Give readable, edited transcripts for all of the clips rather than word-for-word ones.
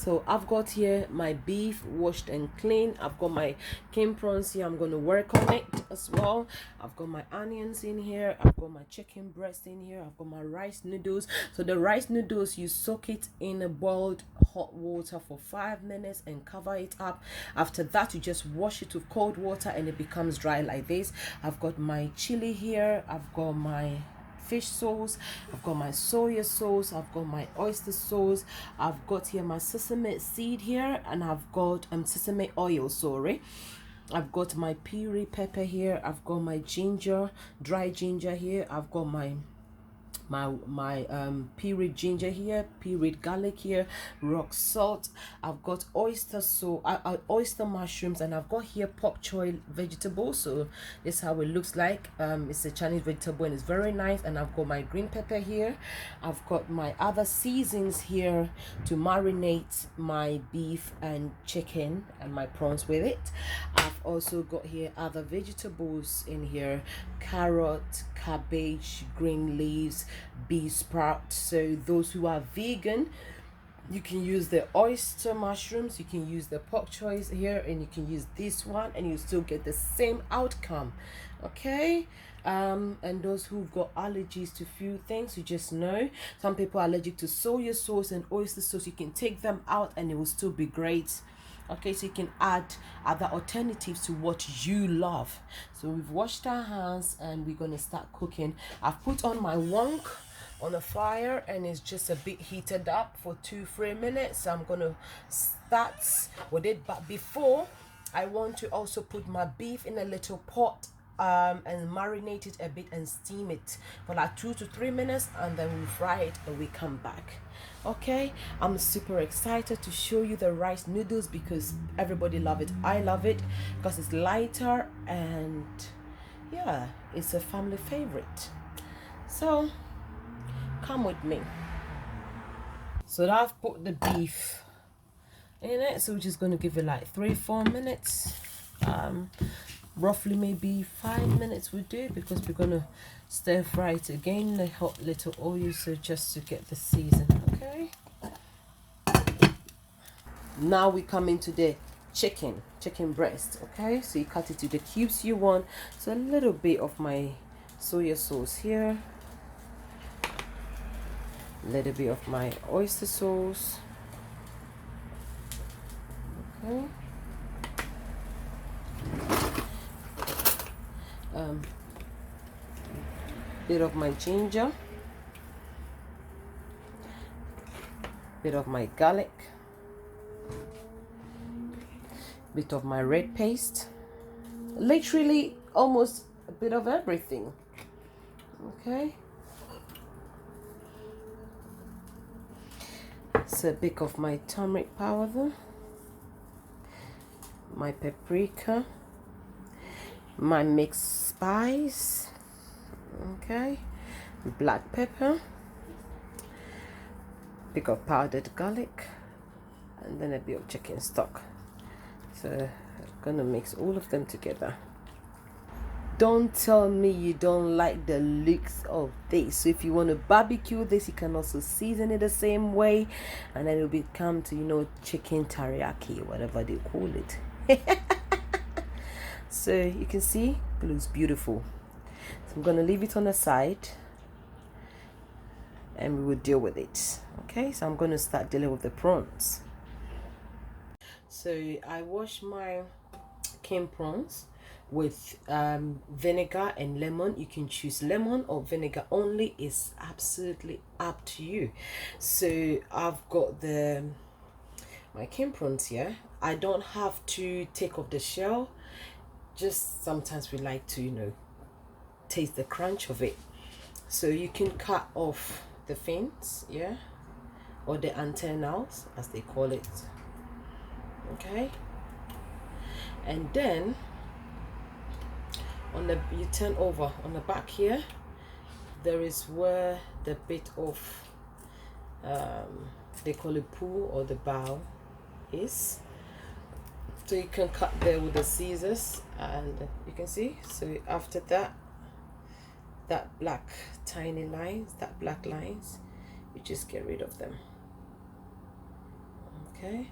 So I've got here my beef washed and clean. I've got my king prawns here. I'm going to work on it as well. I've got my onions in here. I've got my chicken breast in here. I've got my rice noodles. So the rice noodles, you soak it in a boiled hot water for 5 minutes and cover it up. After that, you just wash it with cold water and it becomes dry like this. I've got my chili here. I've got my fish sauce, I've got my soya sauce, I've got my oyster sauce, I've got here my sesame seed here, and I've got sesame oil, sorry. I've got my piri pepper here, I've got my ginger, dry ginger here, I've got my pureed ginger here, pureed garlic here, rock salt. I've got oyster mushrooms, and I've got here pak choy vegetable. So this is how it looks like. It's a Chinese vegetable and it's very nice. And I've got my green pepper here. I've got my other seasonings here to marinate my beef and chicken and my prawns with it. I've also got here other vegetables in here: carrot, cabbage, green leaves, bee sprout. So those who are vegan, you can use the oyster mushrooms, you can use the pak choy here, and you can use this one, and you still get the same outcome. Okay. And those who've got allergies to few things, you just know some people are allergic to soya sauce and oyster sauce. You can take them out and it will still be great. Okay, so you can add other alternatives to what you love. So we've washed our hands and we're going to start cooking. I've put on my wok on the fire and it's just a bit heated up for 2-3 minutes. So I'm going to start with it, but before, I want to also put my beef in a little pot and marinate it a bit and steam it for like 2 to 3 minutes, and then we fry it and we come back. Okay, I'm super excited to show you the rice noodles because everybody love it. I love it because it's lighter and yeah, it's a family favorite. So come with me. So I've put the beef in it, so we're just going to give it like 3-4 minutes. Roughly maybe 5 minutes we do, because we're gonna stir fry it again in the hot little oil, so just to get the season. Okay, now we come into the chicken breast. Okay, so you cut it to the cubes you want. So a little bit of my soya sauce here, a little bit of my oyster sauce. Okay, bit of my ginger, bit of my garlic, bit of my red paste, literally almost a bit of everything. Okay, so a bit of my turmeric powder, my paprika, my mixed spice, okay, black pepper, bit of powdered garlic, and then a bit of chicken stock. So I'm gonna mix all of them together. Don't tell me you don't like the looks of this. So if you want to barbecue this, you can also season it the same way, and then it'll become to chicken teriyaki, whatever they call it. So you can see it looks beautiful. So I'm going to leave it on the side and we will deal with it. Okay, so I'm going to start dealing with the prawns. So I wash my king prawns with vinegar and lemon. You can choose lemon or vinegar only, it's absolutely up to you. So I've got my king prawns here. I don't have to take off the shell, just sometimes we like to taste the crunch of it. So you can cut off the fins, yeah, or the antennas as they call it. Okay, and then you turn over on the back here, there is where the bit of they call it poo or the bow is. So you can cut there with the scissors, and you can see. So after that black tiny lines, that black lines, you just get rid of them. Okay,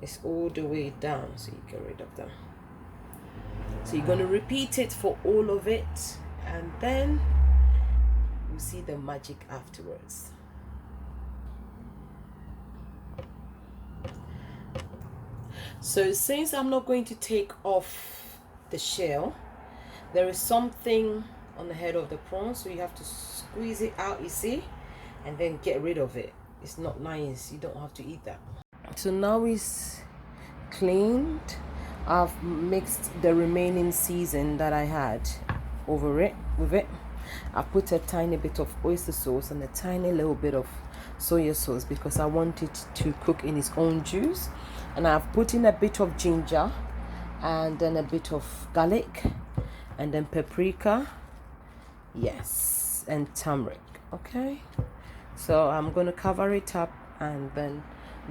it's all the way down, so you get rid of them. So you're going to repeat it for all of it, and then you see the magic afterwards. So since I'm not going to take off the shell, there is something on the head of the prawn, so you have to squeeze it out, you see, and then get rid of it. It's not nice, you don't have to eat that. So now it's cleaned. I've mixed the remaining season that I had over it with it. I put a tiny bit of oyster sauce and a tiny little bit of soya sauce because I want it to cook in its own juice. And I've put in a bit of ginger and then a bit of garlic and then paprika, yes, and turmeric. Okay, so I'm going to cover it up, and then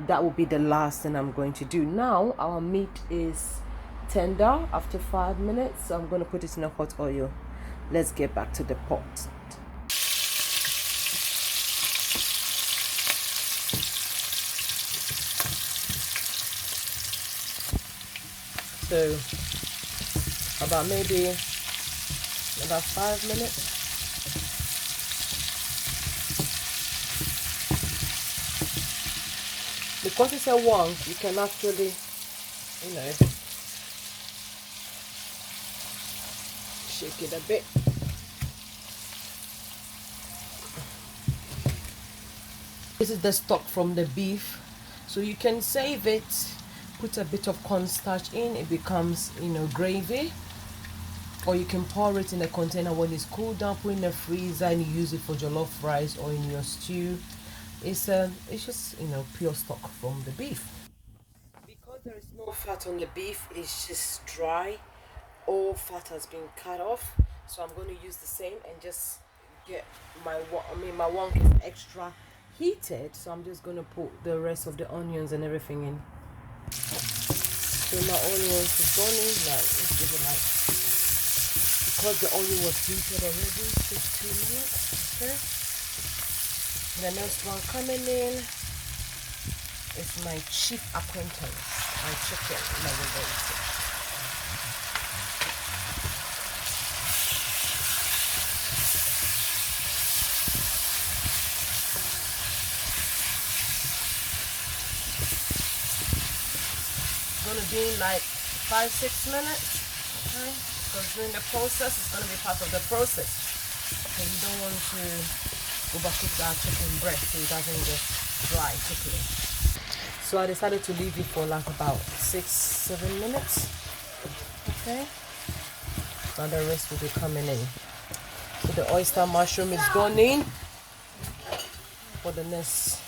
that will be the last thing I'm going to do. Now our meat is tender after 5 minutes, so I'm going to put it in a hot oil. Let's get back to the pot. So about 5 minutes. Because it's a wong, you can actually, shake it a bit. This is the stock from the beef, so you can save it, put a bit of cornstarch in, it becomes gravy, or you can pour it in a container when it's cooled down, put it in the freezer, and you use it for jollof rice or in your stew. It's just pure stock from the beef. Because there is no fat on the beef, it's just dry. All fat has been cut off, so I'm going to use the same and just get my wok is extra heated, so I'm just going to put the rest of the onions and everything in. So my onions is going in, let's give it because the onion was heated already, just 2 minutes. Okay, the next one coming in is my chief acquaintance, my chicken marinade. Going to be like 5-6 minutes. Okay, because during the process, it's going to be part of the process. Okay, you don't want to overcook our chicken breast so it doesn't get dry quickly. So I decided to leave it for like about 6-7 minutes. Okay, now the rest will be coming in. So the oyster mushroom is going in for the next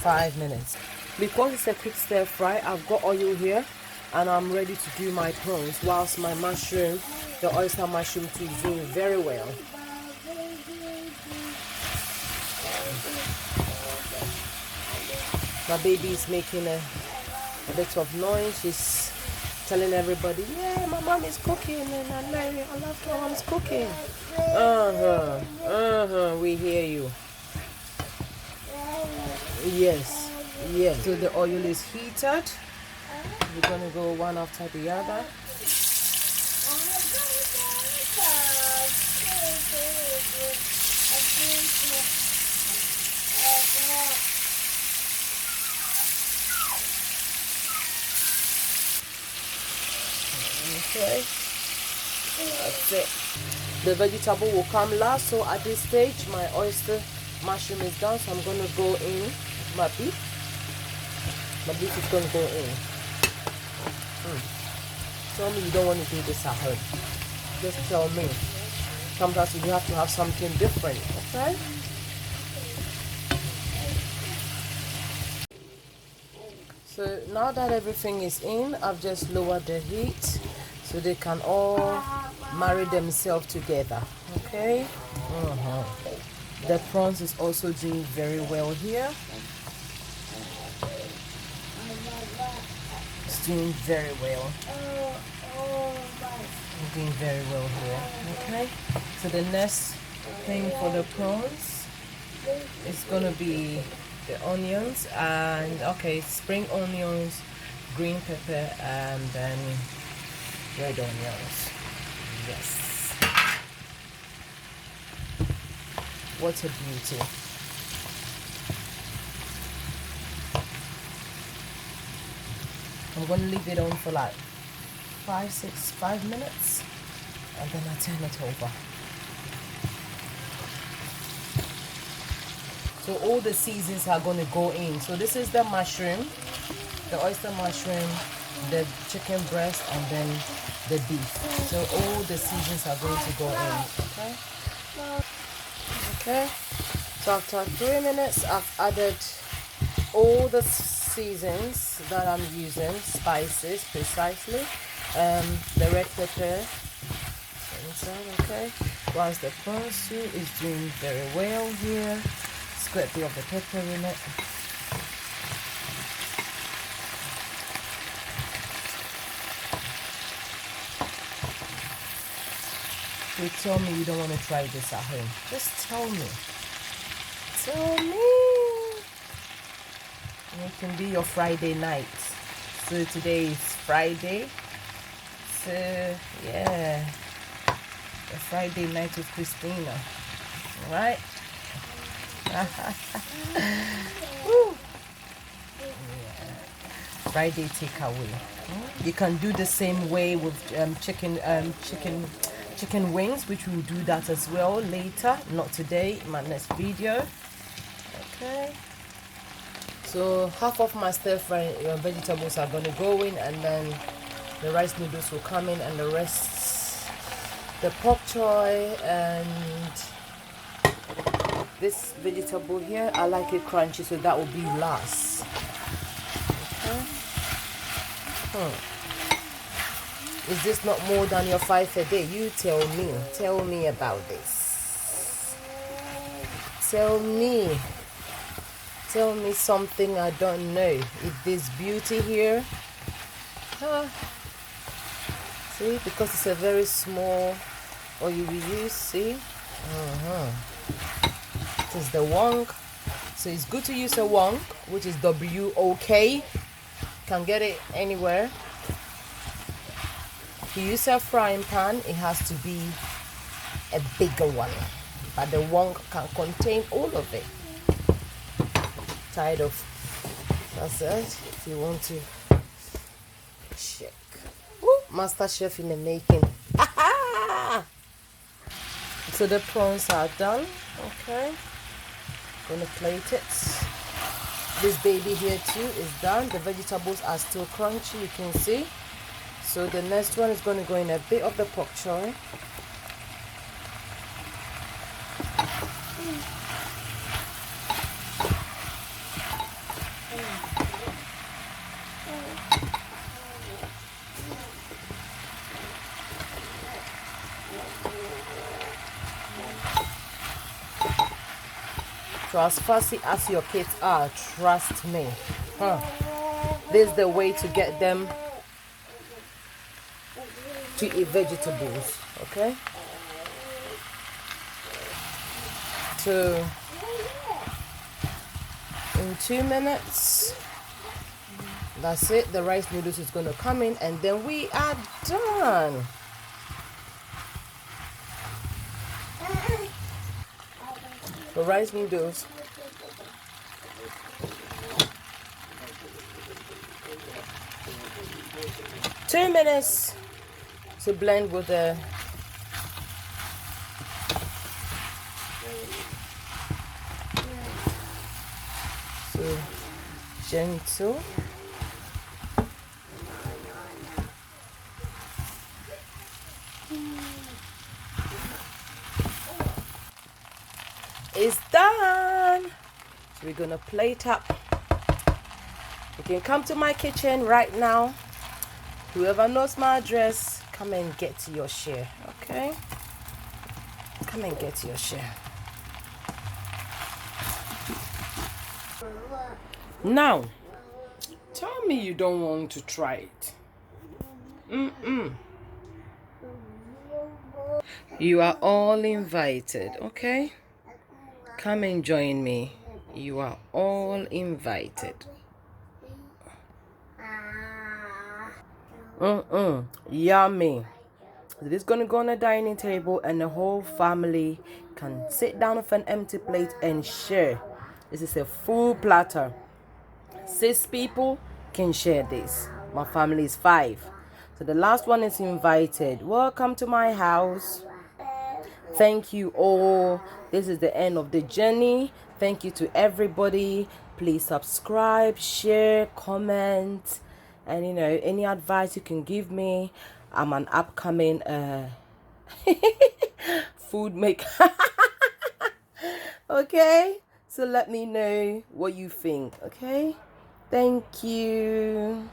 5 minutes. Because it's a quick stir fry, I've got oil here and I'm ready to do my prawns whilst my mushroom, the oyster mushroom, is doing very well. My baby is making a bit of noise. She's telling everybody, yeah, my mom is cooking and I love my mom's cooking. We hear you. Yes. Yes. So the oil is heated. We're gonna go one after the other. Okay, that's it. The vegetable will come last, so at this stage my oyster mushroom is done, so I'm going to go in my beef. My beef is going to go in. Tell me you don't want to do this at home. Just tell me. Sometimes you have to have something different, okay? So now that everything is in, I've just lowered the heat so they can all marry themselves together, okay? The prawns is also doing very well here. It's doing very well. It's doing very well here, okay? So the next thing for the prawns is gonna be the onions, and okay, spring onions, green pepper, and then red onions. Yes, what a beauty. I'm gonna leave it on for like 5 minutes, and then I turn it over. So all the seasons are going to go in. So this is the mushroom, the oyster mushroom, the chicken breast, and then the beef. So all the seasons are going to go in. Okay. Okay. So after 3 minutes, I've added all the seasons that I'm using, spices precisely, the red pepper inside. Okay. Whilst the prawn soup is doing very well here. Squirt bit of the pepper in it. You tell me you don't want to try this at home. Just tell me. Tell me. And it can be your Friday night. So today is Friday. So yeah, a Friday night with Christina. Alright? Woo. Yeah. Friday takeaway. You can do the same way with chicken wings, which we'll do that as well later, not today, in my next video. Okay, so half of my stir fry vegetables are going to go in, and then the rice noodles will come in, and the rest, the pak choy and this vegetable here, I like it crunchy, so that will be last. Okay. Is this not more than your 5 a day? You tell me. Tell me about this. Tell me. Tell me something I don't know. Is this beauty here? See, because it's a very small oil you use, see? It is the wok. So it's good to use a wok, which is WOK. Can get it anywhere. If you use a frying pan, it has to be a bigger one, but the wok can contain all of it. Tired of, that's it. If you want to check. Woo, Master Chef in the making. So the prawns are done. Okay, gonna plate it. This baby here too is done. The vegetables are still crunchy, you can see. So the next one is going to go in a bit of the pak choy. So as fussy as your kids are, trust me, this is the way to get them to eat vegetables. Okay, so in 2 minutes, that's it. The rice noodles is going to come in, and then we are done. The rice noodles. Two minutes to blend with the gentle. It's done. So we're gonna plate up. You can come to my kitchen right now. Whoever knows my address, come and get your share. Okay, come and get your share. Now tell me you don't want to try it. You are all invited. Okay, come and join me. You are all invited. Yummy. So this is gonna go on a dining table, and the whole family can sit down with an empty plate and share. This is a full platter. 6 people can share this. My family is 5. So the last one is invited. Welcome to my house. Thank you all. This is the end of the journey. Thank you to everybody. Please subscribe, share, comment, and any advice you can give me. I'm an upcoming food maker. Okay? So let me know what you think, okay? Thank you.